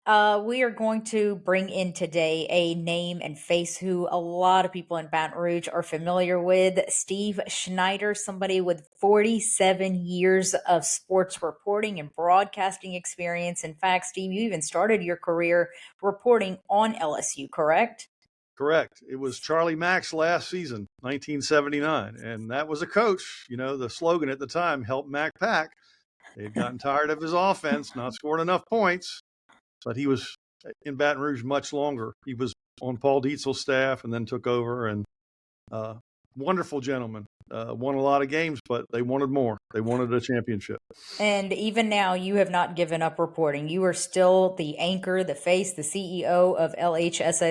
We are going to bring in today a name and face who a lot of people in Baton Rouge are familiar with. Steve Schneider, somebody with 47 years of sports reporting and broadcasting experience. In fact, Steve, you even started your career reporting on LSU, correct? Correct. It was Charlie Mack's last season, 1979, and that was a coach. The slogan at the time, "Help Mack pack." They had gotten tired of his offense, not scoring enough points, but he was in Baton Rouge much longer. He was on Paul Dietzel's staff and then took over, and wonderful gentleman. Won a lot of games, but they wanted more. They wanted a championship. And even now, you have not given up reporting. You are still the anchor, the face, the CEO of LHSAA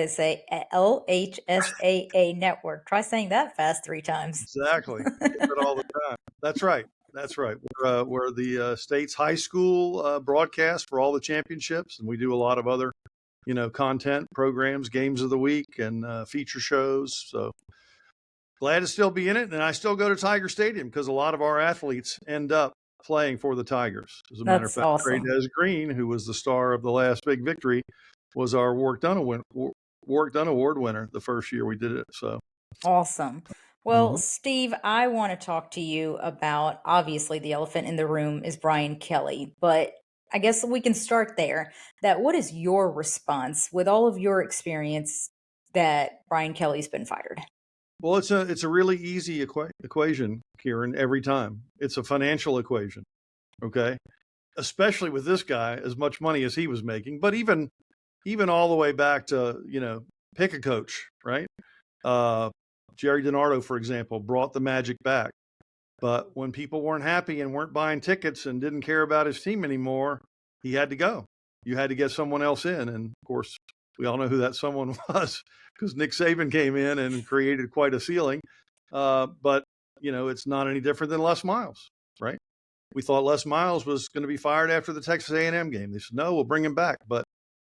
Network. Try saying that fast 3 times. Exactly. I get it all the time. That's right. That's right. We're the state's high school broadcast for all the championships, and we do a lot of other, content programs, games of the week, and feature shows. So glad to still be in it, and I still go to Tiger Stadium because a lot of our athletes end up playing for the Tigers. As a matter of That's fact, Trey awesome. Des Green, who was the star of the last big victory, was our Work Done Award winner the first year we did it. So Awesome. Well, mhm. Steve, I want to talk to you about obviously the elephant in the room is Brian Kelly, but I guess we can start there. That what is your response with all of your experience that Brian Kelly's been fired? Well, it's a really easy equation, Kieran. Every time it's a financial equation. Okay, especially with this guy, as much money as he was making, but even all the way back to pick a coach, right? Uh, Jerry DiNardo, for example, brought the magic back. But when people weren't happy and weren't buying tickets and didn't care about his team anymore, he had to go. You had to get someone else in. And of course, we all know who that someone was because Nick Saban came in and created quite a ceiling. But, it's not any different than Les Miles, right? We thought Les Miles was going to be fired after the Texas A&M game. They said, no, we'll bring him back. But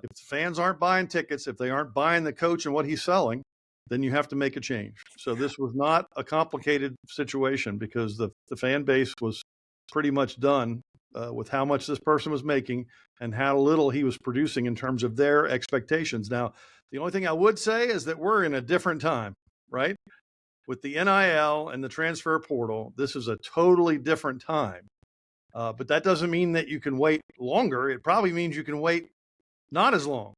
if the fans aren't buying tickets, if they aren't buying the coach and what he's selling, then you have to make a change. So this was not a complicated situation because the fan base was pretty much done with how much this person was making and how little he was producing in terms of their expectations. Now, the only thing I would say is that we're in a different time, right? With the NIL and the transfer portal, this is a totally different time. But that doesn't mean that you can wait longer. It probably means you can wait not as long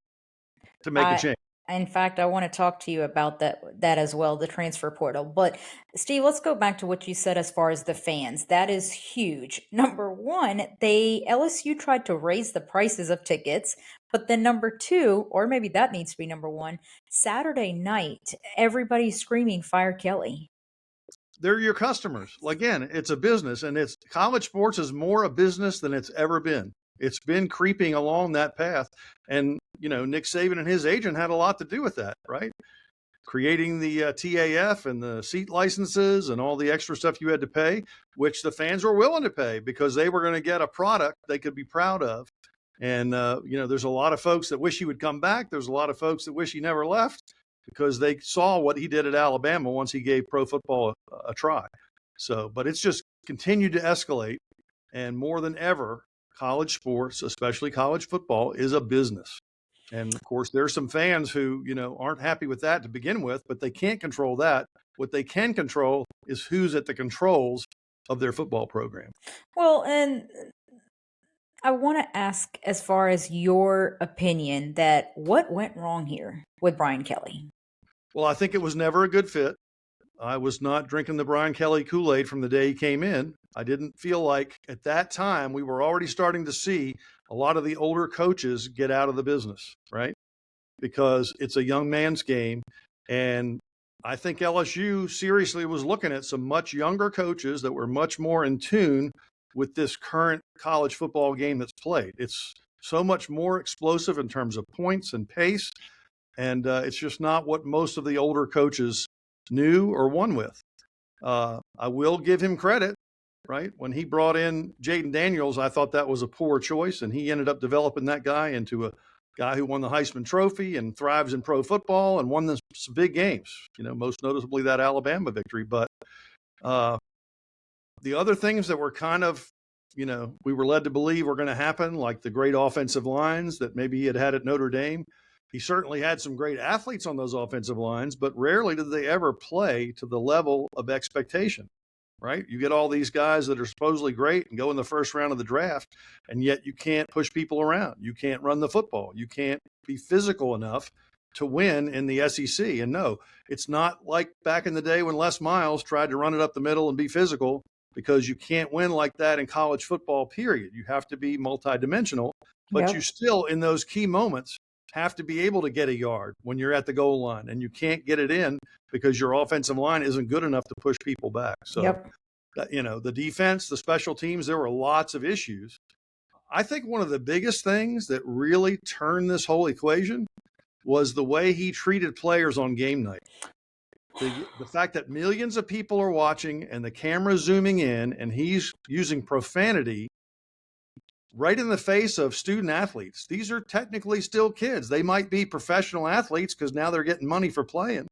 to make a I change. In fact, I want to talk to you about that as well, the transfer portal. But Steve, let's go back to what you said as far as the fans. That is huge. Number one, they LSU tried to raise the prices of tickets, but then number two, or maybe that needs to be number one, Saturday night, everybody's screaming fire Kelly. They're your customers. Well, again, it's a business, and it's college sports is more a business than it's ever been. It's been creeping along that path, and Nick Saban and his agent had a lot to do with that, right? Creating the TAF and the seat licenses and all the extra stuff you had to pay, which the fans were willing to pay because they were going to get a product they could be proud of. And there's a lot of folks that wish he would come back. There's a lot of folks that wish he never left because they saw what he did at Alabama once he gave pro football a try. So, but it's just continued to escalate, and more than ever, college sports, especially college football, is a business. And of course, there's some fans who, aren't happy with that to begin with, but they can't control that. What they can control is who's at the controls of their football program. Well, and I want to ask, as far as your opinion, that what went wrong here with Brian Kelly? Well, I think it was never a good fit. I was not drinking the Brian Kelly Kool-Aid from the day he came in. I didn't feel like at that time we were already starting to see a lot of the older coaches get out of the business, right? Because it's a young man's game. And I think LSU seriously was looking at some much younger coaches that were much more in tune with this current college football game that's played. It's so much more explosive in terms of points and pace. And it's just not what most of the older coaches knew or won with. I will give him credit, right? When he brought in Jaden Daniels, I thought that was a poor choice, and he ended up developing that guy into a guy who won the Heisman Trophy and thrives in pro football and won some big games, most noticeably that Alabama victory. But the other things that were kind of we were led to believe were going to happen, like the great offensive lines that maybe he had at Notre Dame. He certainly had some great athletes on those offensive lines, but rarely did they ever play to the level of expectation, right? You get all these guys that are supposedly great and go in the first round of the draft, and yet you can't push people around. You can't run the football. You can't be physical enough to win in the SEC. And no, it's not like back in the day when Les Miles tried to run it up the middle and be physical, because you can't win like that in college football, period. You have to be multidimensional, but you Yep. still, in those key moments, have to be able to get a yard when you're at the goal line, and you can't get it in because your offensive line isn't good enough to push people back. So, Yep. the defense, the special teams, there were lots of issues. I think one of the biggest things that really turned this whole equation was the way he treated players on game night. The fact that millions of people are watching and the camera's zooming in and he's using profanity right in the face of student athletes. These are technically still kids. They might be professional athletes because now they're getting money for playing,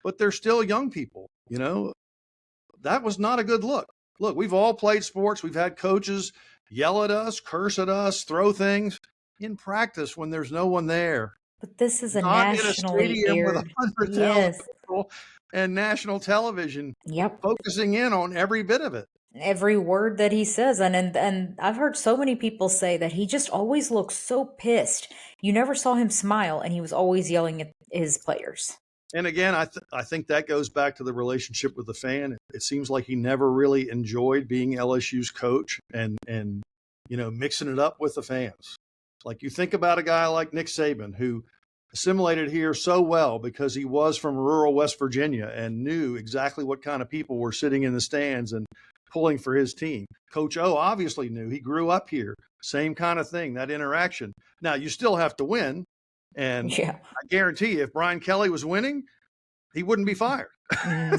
but they're still young people. That was not a good look. Look, we've all played sports. We've had coaches yell at us, curse at us, throw things in practice when there's no one there. But this is a Not in a nationally stadium with aired. 100,000 Yes. people and national television Yep. focusing in on every bit of it. Every word that he says, and I've heard so many people say that he just always looks so pissed. You never saw him smile, and he was always yelling at his players. And again, I think that goes back to the relationship with the fan. It seems like he never really enjoyed being LSU's coach and mixing it up with the fans. Like, you think about a guy like Nick Saban, who assimilated here so well because he was from rural West Virginia and knew exactly what kind of people were sitting in the stands and pulling for his team. Coach O obviously knew. He grew up here. Same kind of thing, that interaction. Now, you still have to win. And Yeah. I guarantee you, if Brian Kelly was winning, he wouldn't be fired. No,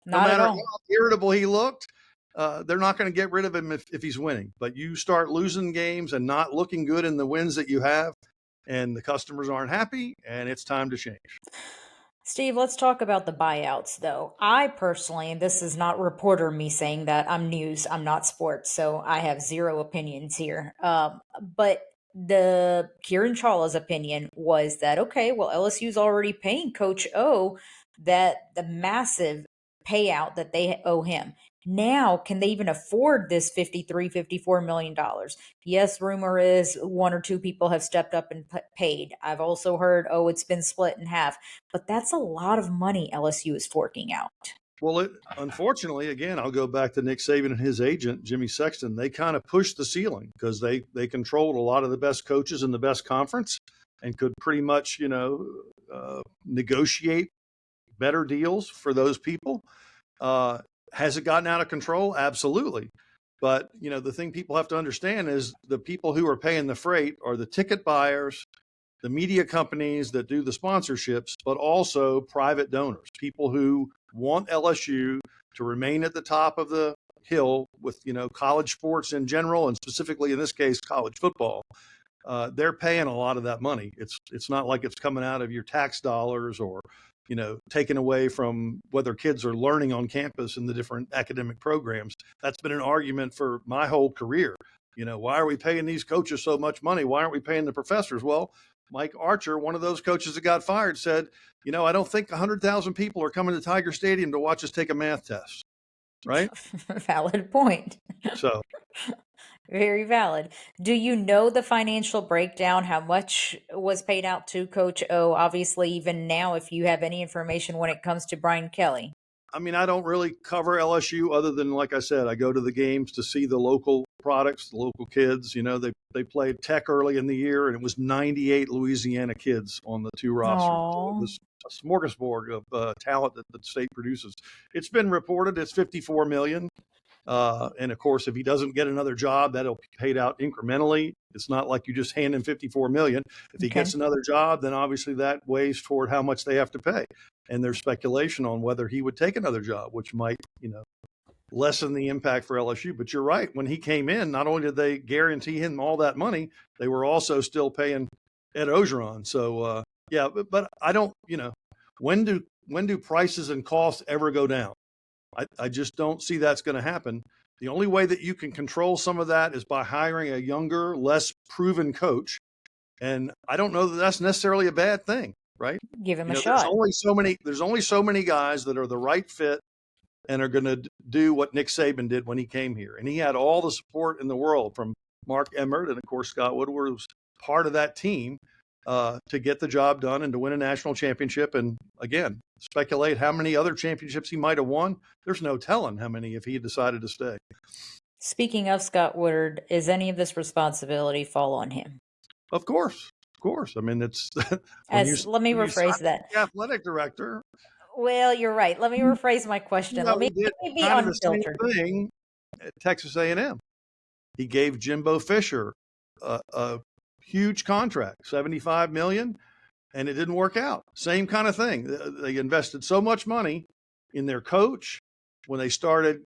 No not at matter all. how irritable he looked, they're not going to get rid of him if he's winning. But you start losing games and not looking good in the wins that you have, and the customers aren't happy, and it's time to change. Steve, let's talk about the buyouts, though. I personally, and this is not reporter me saying that, I'm news, I'm not sports, so I have zero opinions here. But the Kiran Chawla's opinion was that, okay, well, LSU's already paying Coach O that the massive payout that they owe him. Now, can they even afford this $54 million? Yes, rumor is one or two people have stepped up and paid. I've also heard, oh, it's been split in half, but that's a lot of money LSU is forking out. Well, unfortunately, again, I'll go back to Nick Saban and his agent, Jimmy Sexton. They kind of pushed the ceiling because they controlled a lot of the best coaches in the best conference and could pretty much, negotiate better deals for those people. Has it gotten out of control? Absolutely. But, the thing people have to understand is the people who are paying the freight are the ticket buyers, the media companies that do the sponsorships, but also private donors, people who want LSU to remain at the top of the hill with, college sports in general, and specifically in this case, college football. They're paying a lot of that money. It's not like it's coming out of your tax dollars or, taken away from whether kids are learning on campus in the different academic programs. That's been an argument for my whole career. Why are we paying these coaches so much money? Why aren't we paying the professors? Well, Mike Archer, one of those coaches that got fired, said, I don't think 100,000 people are coming to Tiger Stadium to watch us take a math test. Right? Valid point. So Very valid. Do you know the financial breakdown? How much was paid out to Coach O? Obviously, even now, if you have any information when it comes to Brian Kelly. I mean, I don't really cover LSU other than, like I said, I go to the games to see the local products, the local kids. They played Tech early in the year, and it was 98 Louisiana kids on the two rosters. So it Oh, was a smorgasbord of talent that the state produces. It's been reported it's $54 million. And of course, if he doesn't get another job, that'll be paid out incrementally. It's not like you just hand him $54 million. If he okay. gets another job, then obviously that weighs toward how much they have to pay. And there's speculation on whether he would take another job, which might, lessen the impact for LSU. But you're right. When he came in, not only did they guarantee him all that money, they were also still paying Ed Ogeron. So, yeah, but I don't, when do prices and costs ever go down? I just don't see that's going to happen. The only way that you can control some of that is by hiring a younger, less proven coach. And I don't know that that's necessarily a bad thing, right? Give him You a know, shot. there's only so many guys that are the right fit and are going to do what Nick Saban did when he came here. And he had all the support in the world from Mark Emmert, and of course Scott Woodward was part of that team to get the job done and to win a national championship. And again, speculate how many other championships he might have won. There's no telling how many if he had decided to stay. Speaking of Scott Woodward, is any of this responsibility fall on him? Of course. Of course. I mean, it's Let me when you sign rephrase that. the athletic director, Well, you're right. Let me rephrase my question. he did Let me be kind of the same unfiltered. thing at Texas A&M. He gave Jimbo Fisher a huge contract, $75 million, and it didn't work out. Same kind of thing. They invested so much money in their coach when they started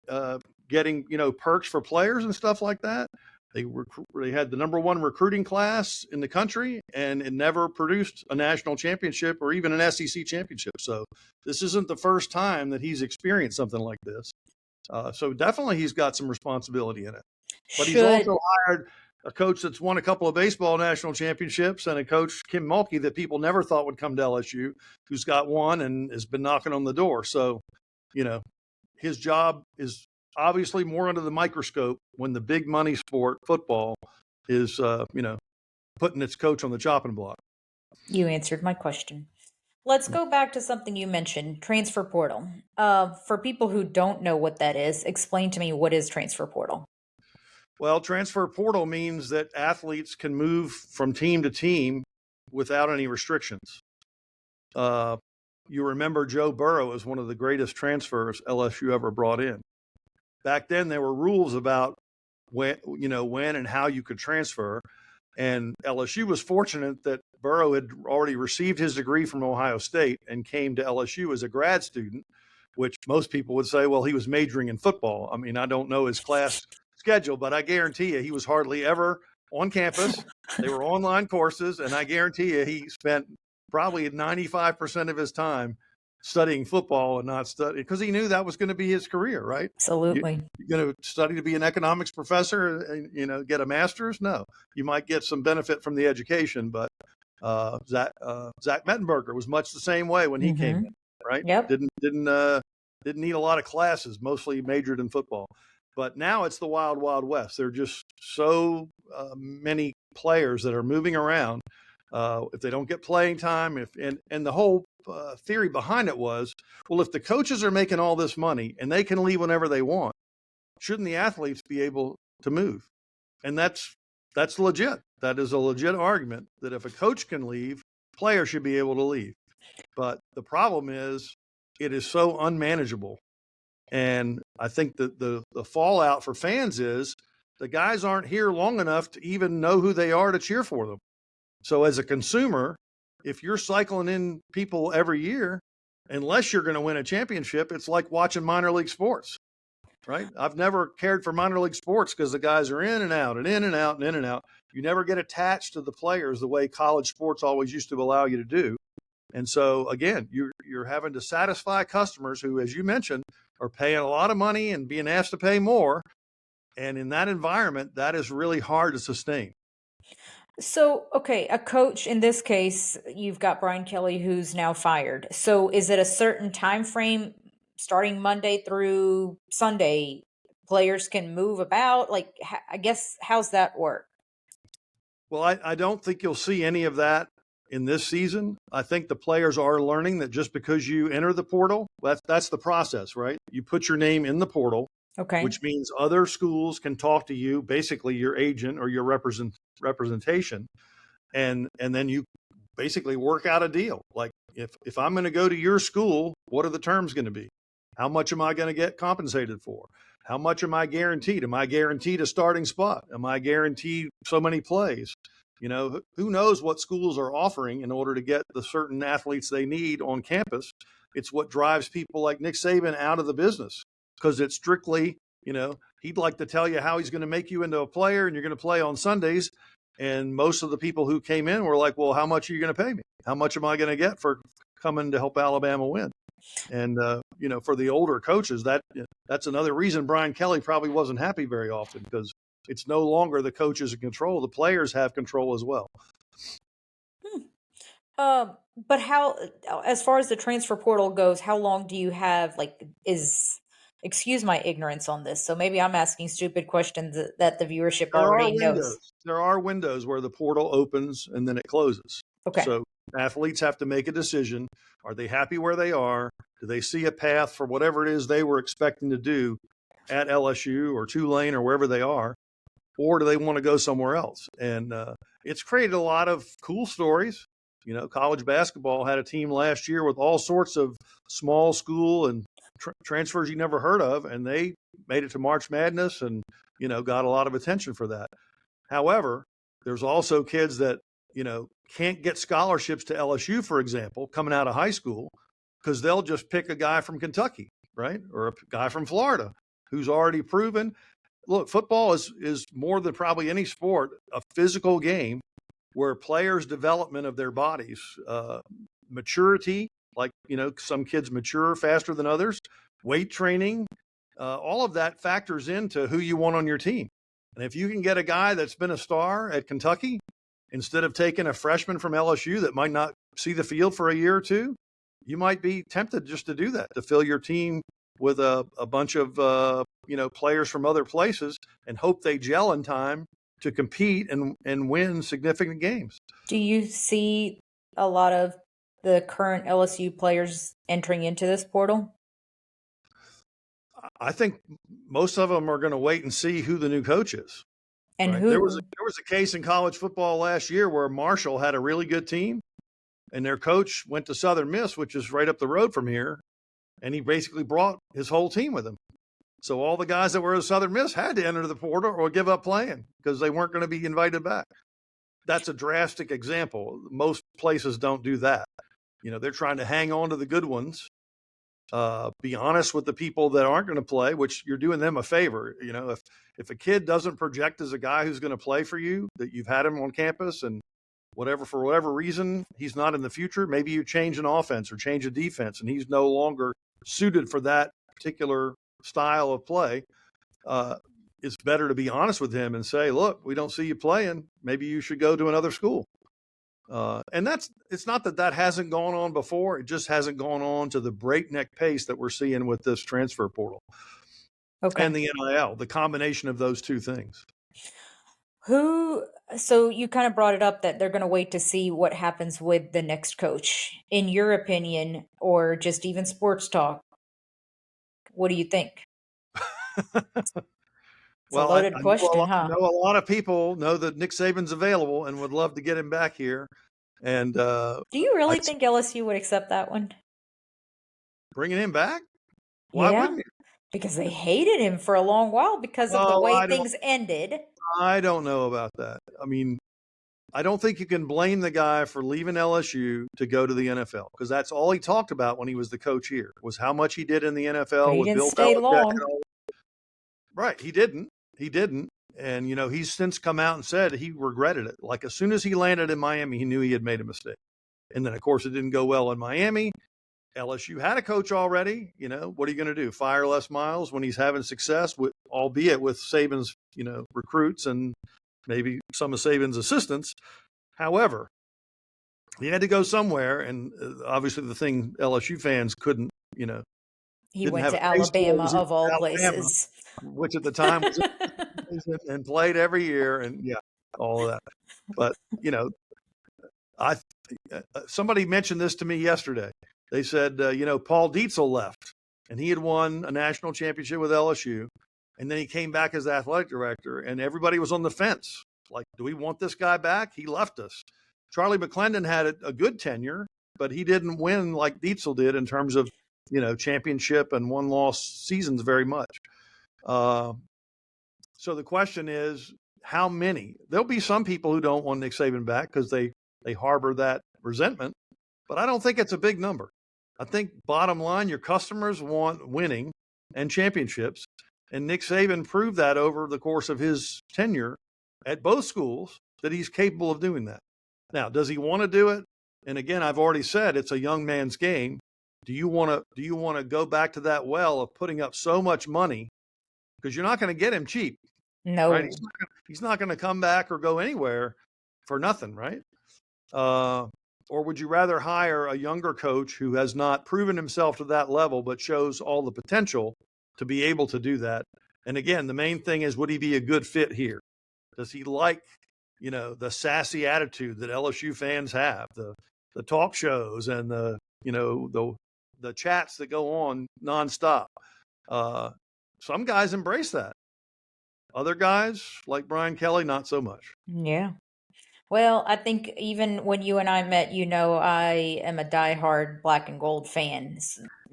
getting perks for players and stuff like that. They had the number one recruiting class in the country, and it never produced a national championship or even an SEC championship. So this isn't the first time that he's experienced something like this. So definitely he's got some responsibility in it. But he's Should also hired a coach that's won a couple of baseball national championships and a coach, Kim Mulkey, that people never thought would come to LSU, who's got one and has been knocking on the door. So, his job is obviously more under the microscope when the big money sport, football, is, putting its coach on the chopping block. You answered my question. Let's go back to something you mentioned, transfer portal. For people who don't know what that is, explain to me what is transfer portal. Well, transfer portal means that athletes can move from team to team without any restrictions. You remember Joe Burrow is one of the greatest transfers LSU ever brought in. Back then, there were rules about when and how you could transfer. And LSU was fortunate that Burrow had already received his degree from Ohio State and came to LSU as a grad student, which most people would say, well, he was majoring in football. I mean, I don't know his class schedule, but I guarantee you he was hardly ever on campus. They were online courses, and I guarantee you he spent probably 95% of his time studying football and not studying because he knew that was going to be his career, right? Absolutely. You're going to study to be an economics professor and, get a master's? No, you might get some benefit from the education, but Zach Mettenberger was much the same way when he came in, right? Yep. Didn't need a lot of classes, mostly majored in football. But now it's the wild, wild west. There are just so many players that are moving around. If they don't get playing time, and the whole theory behind it was, well, if the coaches are making all this money and they can leave whenever they want, shouldn't the athletes be able to move? And that's legit. That is a legit argument that if a coach can leave, players should be able to leave. But the problem is it is so unmanageable. And I think that the fallout for fans is the guys aren't here long enough to even know who they are to cheer for them. So as a consumer, if you're cycling in people every year, unless you're going to win a championship, it's like watching minor league sports, right? I've never cared for minor league sports because the guys are in and out and in and out and in and out. You never get attached to the players the way college sports always used to allow you to do. And so again, you're having to satisfy customers who, as you mentioned, are paying a lot of money and being asked to pay more. And in that environment, that is really hard to sustain. So, okay, a coach in this case, you've got Brian Kelly who's now fired. So, is it a certain time frame starting Monday through Sunday? Players can move about. Like, I guess, how's that work? Well, I don't think you'll see any of that in this season. I think the players are learning that just because you enter the portal, that's the process, right? You put your name in the portal, Okay. which means other schools can talk to you, basically your agent or your representation, and then you basically work out a deal. Like if I'm going to go to your school, what are the terms going to be? How much am I going to get compensated for? How much am I guaranteed? Am I guaranteed a starting spot? Am I guaranteed so many plays? Who knows what schools are offering in order to get the certain athletes they need on campus. It's what drives people like Nick Saban out of the business because it's strictly, he'd like to tell you how he's going to make you into a player and you're going to play on Sundays. And most of the people who came in were like, well, how much are you going to pay me? How much am I going to get for coming to help Alabama win? And for the older coaches, that's another reason Brian Kelly probably wasn't happy very often, because it's no longer the coaches in control; the players have control as well. Hmm. But how, as far as the transfer portal goes, how long do you have, like, excuse my ignorance on this, so maybe I'm asking stupid questions that the viewership There are already knows. windows. There are windows where the portal opens and then it closes. Okay. So athletes have to make a decision. Are they happy where they are? Do they see a path for whatever it is they were expecting to do at LSU or Tulane or wherever they are? Or do they want to go somewhere else? And it's created a lot of cool stories. College basketball had a team last year with all sorts of small school and transfers you never heard of, and they made it to March Madness and, got a lot of attention for that. However, there's also kids that, can't get scholarships to LSU, for example, coming out of high school, because they'll just pick a guy from Kentucky, right? Or a guy from Florida who's already proven. Look, football is more than probably any sport, a physical game where players' development of their bodies, maturity, like, some kids mature faster than others, weight training, all of that factors into who you want on your team. And if you can get a guy that's been a star at Kentucky, instead of taking a freshman from LSU that might not see the field for a year or two, you might be tempted just to do that, to fill your team with a bunch of players from other places and hope they gel in time to compete and win significant games. Do you see a lot of the current LSU players entering into this portal? I think most of them are going to wait and see who the new coach is. And Right? There was who? a case in college football last year where Marshall had a really good team, and their coach went to Southern Miss, which is right up the road from here, and he basically brought his whole team with him. So all the guys that were at Southern Miss had to enter the portal or give up playing because they weren't going to be invited back. That's a drastic example. Most places don't do that. They're trying to hang on to the good ones, be honest with the people that aren't going to play, which you're doing them a favor. If a kid doesn't project as a guy who's going to play for you, that you've had him on campus and for whatever reason, he's not in the future, maybe you change an offense or change a defense and he's no longer suited for that particular style of play. It's better to be honest with him and say, look, we don't see you playing. Maybe you should go to another school. And it's not that hasn't gone on before. It just hasn't gone on to the breakneck pace that we're seeing with this transfer portal and the NIL, the combination of those two things. So you kind of brought it up that they're going to wait to see what happens with the next coach. In your opinion, or just even sports talk, what do you think? It's a Well, loaded question, I huh? know a lot of people know that Nick Saban's available and would love to get him back here. And Do you really think LSU would accept that one? Bringing him back? Why Yeah, wouldn't he? because they hated him for a long while because of the Oh, way things ended. I don't know about that. I mean, I don't think you can blame the guy for leaving LSU to go to the NFL, because that's all he talked about when he was the coach here, was how much he did in the But NFL he with didn't Bill stay Belichick. long. Right. He didn't. And, he's since come out and said he regretted it. Like, as soon as he landed in Miami, he knew he had made a mistake. And then, of course, it didn't go well in Miami. LSU had a coach already. What are you going to do? Fire Les Miles when he's having success, albeit with Saban's, recruits and maybe some of Saban's assistants. However, he had to go somewhere. And obviously the thing LSU fans couldn't, He went to Alabama, of all places. Which at the time was and played every year. And yeah, all of that. But, somebody mentioned this to me yesterday. They said, Paul Dietzel left and he had won a national championship with LSU. And then he came back as athletic director and everybody was on the fence. Like, do we want this guy back? He left us. Charlie McClendon had a good tenure, but he didn't win like Dietzel did in terms of, championship and one-loss seasons very much. So the question is, how many? There'll be some people who don't want Nick Saban back because they harbor that resentment, but I don't think it's a big number. I think bottom line, your customers want winning and championships, and Nick Saban proved that over the course of his tenure at both schools that he's capable of doing that. Now, does he want to do it? And again, I've already said it's a young man's game. do you want to go back to that well of putting up so much money, because you're not going to get him cheap, right? No. He's not going to come back or go anywhere for nothing, right? Or would you rather hire a younger coach who has not proven himself to that level, but shows all the potential to be able to do that? And again, the main thing is, would he be a good fit here? Does he like, the sassy attitude that LSU fans have, the talk shows and the chats that go on nonstop? Some guys embrace that. Other guys, like Brian Kelly, not so much. Yeah. Well, I think even when you and I met, I am a diehard black and gold fan.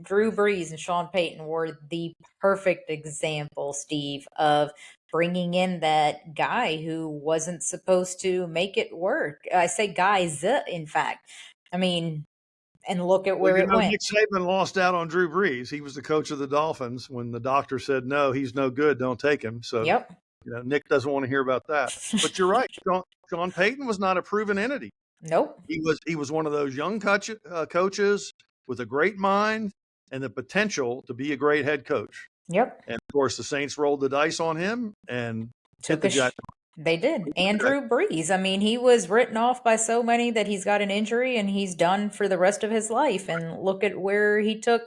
Drew Brees and Sean Payton were the perfect example, Steve, of bringing in that guy who wasn't supposed to make it work. I say guys, in fact. I mean, and look at Well, where it went. Nick Saban lost out on Drew Brees. He was the coach of the Dolphins when the doctor said, no, he's no good, don't take him. So, Yep. Nick doesn't want to hear about that. But you're right. Sean Payton was not a proven entity. Nope. He was one of those young coaches with a great mind and the potential to be a great head coach. Yep. And of course, the Saints rolled the dice on him and hit the jackpot. They did. And Drew Brees. I mean, he was written off by so many that he's got an injury and he's done for the rest of his life. And look at where he took.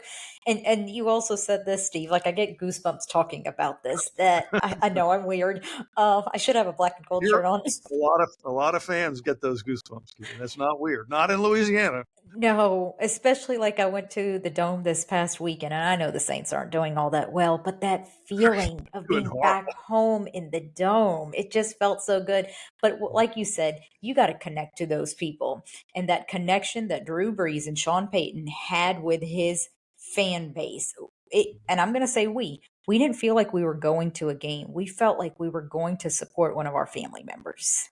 And you also said this, Steve. Like, I get goosebumps talking about this. That I know I'm weird. I should have a black and gold shirt on. A lot of fans get those goosebumps. That's not weird. Not in Louisiana. No, especially like I went to the Dome this past weekend, and I know the Saints aren't doing all that well, but that feeling of being back home in the Dome, it just felt so good. But like you said, you got to connect to those people. And that connection that Drew Brees and Sean Payton had with his fan base, and I'm going to say we didn't feel like we were going to a game. We felt like we were going to support one of our family members.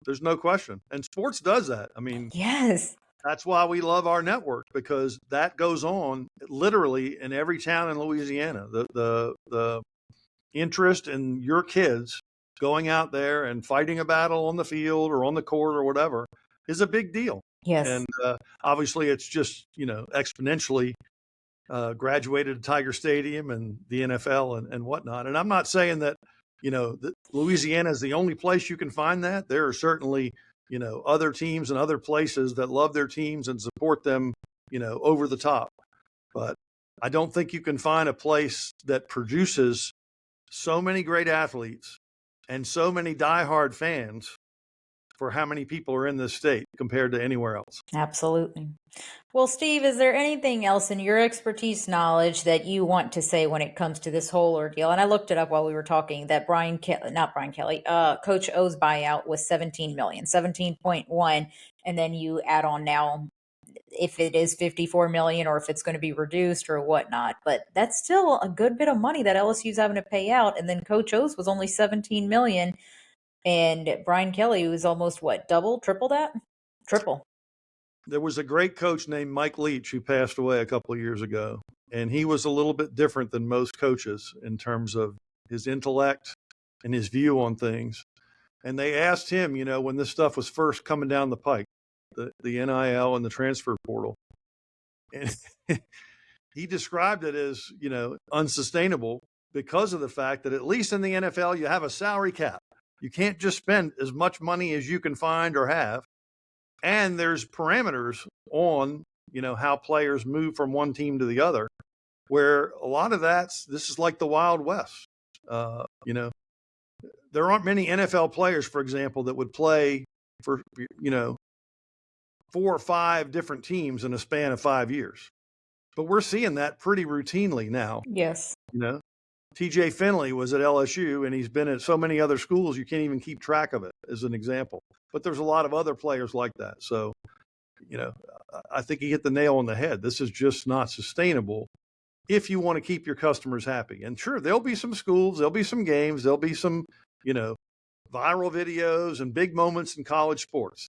There's no question. And sports does that. I mean, yes. That's why we love our network, because that goes on literally in every town in Louisiana. The interest in your kids going out there and fighting a battle on the field or on the court or whatever is a big deal. Yes. And obviously it's just, exponentially graduated to Tiger Stadium and the NFL and whatnot. And I'm not saying that, that Louisiana is the only place you can find that. There are certainly other teams and other places that love their teams and support them, over the top. But I don't think you can find a place that produces so many great athletes and so many diehard fans for how many people are in this state compared to anywhere else. Absolutely. Well, Steve, is there anything else in your expertise knowledge that you want to say when it comes to this whole ordeal? And I looked it up while we were talking that Coach O's buyout was 17 million, 17.1. And then you add on now if it is 54 million or if it's going to be reduced or whatnot. But that's still a good bit of money that LSU's having to pay out. And then Coach O's was only 17 million. And Brian Kelly was almost triple that? Triple. There was a great coach named Mike Leach who passed away a couple of years ago, and he was a little bit different than most coaches in terms of his intellect and his view on things. And they asked him, when this stuff was first coming down the pike, the NIL and the transfer portal, and he described it as, unsustainable because of the fact that at least in the NFL, you have a salary cap. You can't just spend as much money as you can find or have. And there's parameters on, how players move from one team to the other, where a lot of this is like the Wild West. There aren't many NFL players, for example, that would play for, 4 or 5 different teams in a span of 5 years. But we're seeing that pretty routinely now. Yes. TJ Finley was at LSU, and he's been at so many other schools you can't even keep track of it, as an example. But there's a lot of other players like that. So, I think he hit the nail on the head. This is just not sustainable if you want to keep your customers happy. And sure, there'll be some schools, there'll be some games, there'll be some, viral videos and big moments in college sports.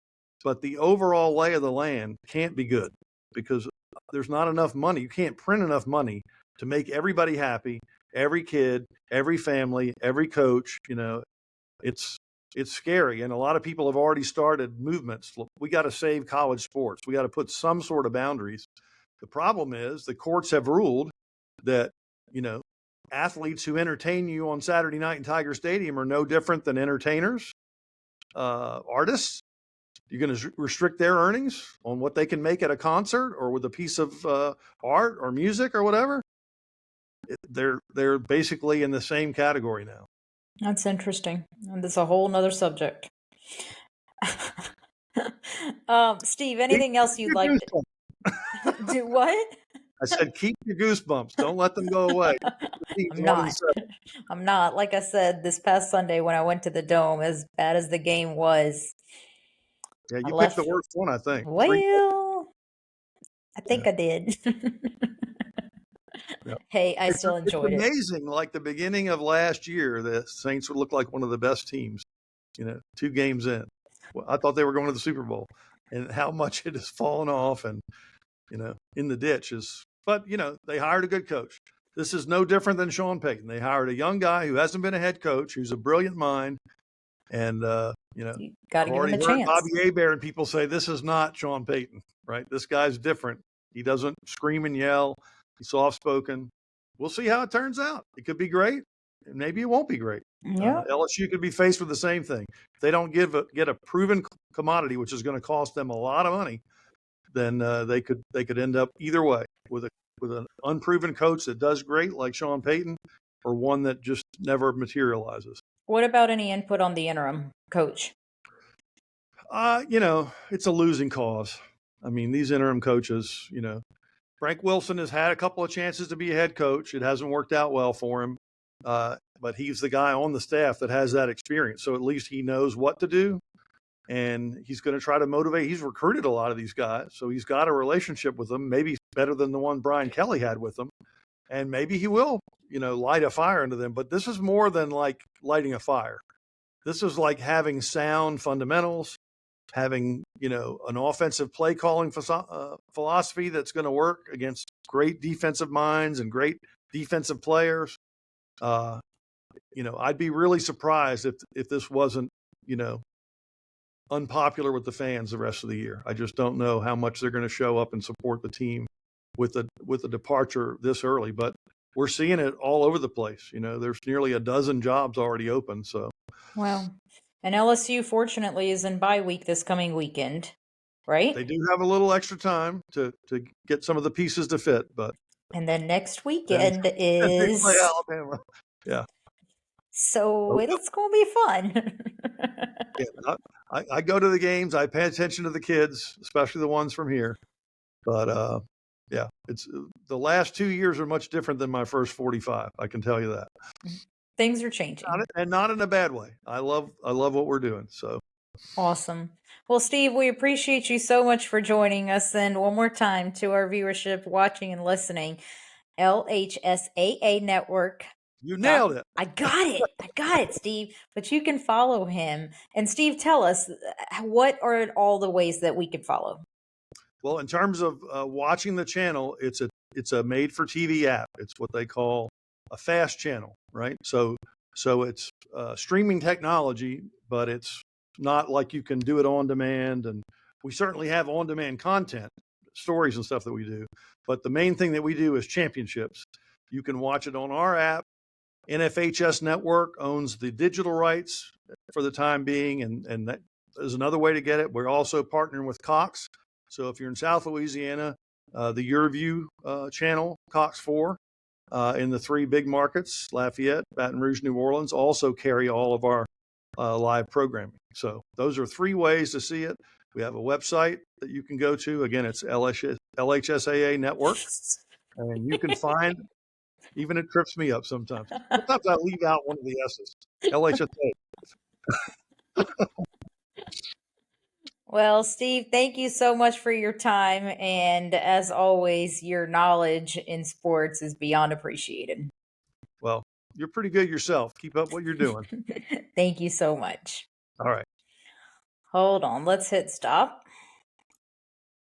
But the overall lay of the land can't be good because there's not enough money. You can't print enough money to make everybody happy. Every kid, every family, every coach, it's scary. And a lot of people have already started movements. We got to save college sports. We got to put some sort of boundaries The problem is the courts have ruled that, athletes who entertain you on Saturday night in Tiger Stadium are no different than entertainers, artists. You're going to restrict their earnings on what they can make at a concert or with a piece of art or music or whatever. They're basically in the same category now. That's interesting. And that's a whole nother subject. Steve, anything else you'd like to do? What? I said, keep your goosebumps. Don't let them go away. I'm not. Like I said, this past Sunday when I went to the Dome, as bad as the game was. Yeah, you picked the worst one, I think. Well, I think I did. Yep. Hey, I still enjoyed it. It's amazing. Like the beginning of last year, the Saints would look like one of the best teams, 2 games in. Well, I thought they were going to the Super Bowl, and how much it has fallen off and, in the ditch but, they hired a good coach. This is no different than Sean Payton. They hired a young guy who hasn't been a head coach, who's a brilliant mind. And, you got to give him a chance. Bobby Hebert and people say this is not Sean Payton, right? This guy's different. He doesn't scream and yell. He's soft-spoken. We'll see how it turns out. It could be great. And maybe it won't be great. Yeah. LSU could be faced with the same thing. If they don't get a proven commodity, which is going to cost them a lot of money, then they could end up either way with an unproven coach that does great like Sean Payton, or one that just never materializes. What about any input on the interim coach? It's a losing cause. I mean, these interim coaches, Frank Wilson has had a couple of chances to be a head coach. It hasn't worked out well for him, but he's the guy on the staff that has that experience. So at least he knows what to do, and he's going to try to motivate. He's recruited a lot of these guys, so he's got a relationship with them, maybe better than the one Brian Kelly had with them, and maybe he will, light a fire into them. But this is more than like lighting a fire. This is like having sound fundamentals, having, an offensive play calling philosophy that's going to work against great defensive minds and great defensive players. I'd be really surprised if this wasn't, unpopular with the fans the rest of the year. I just don't know how much they're going to show up and support the team with the departure this early, but we're seeing it all over the place. There's nearly a dozen jobs already open. So, well, and LSU, fortunately, is in bye week this coming weekend, right? They do have a little extra time to get some of the pieces to fit, but. And then next weekend is. They play Alabama. Yeah. So it's going to be fun. Yeah, I go to the games. I pay attention to the kids, especially the ones from here. But yeah, it's the last 2 years are much different than my first 45. I can tell you that. Things are changing, and not in a bad way. I love what we're doing. So awesome. Well, Steve, we appreciate you so much for joining us. And one more time to our viewership, watching and listening, LHSAA Network. You nailed it. I got it, Steve. But you can follow him. And Steve, tell us, what are all the ways that we can follow? Well, in terms of watching the channel, it's a made-for-TV app. It's what they call a fast channel, right? So it's streaming technology, but it's not like you can do it on demand. And we certainly have on-demand content, stories and stuff that we do. But the main thing that we do is championships. You can watch it on our app. NFHS Network owns the digital rights for the time being, and that is another way to get it. We're also partnering with Cox. So if you're in South Louisiana, the YourView channel, Cox 4, in the 3 big markets, Lafayette, Baton Rouge, New Orleans, also carry all of our live programming. So those are 3 ways to see it. We have a website that you can go to. Again, it's LHSAA Network. And you can find, even it trips me up sometimes. Sometimes I leave out one of the S's. LHSAA. Well, Steve, thank you so much for your time. And as always, your knowledge in sports is beyond appreciated. Well, you're pretty good yourself. Keep up what you're doing. Thank you so much. All right. Hold on. Let's hit stop.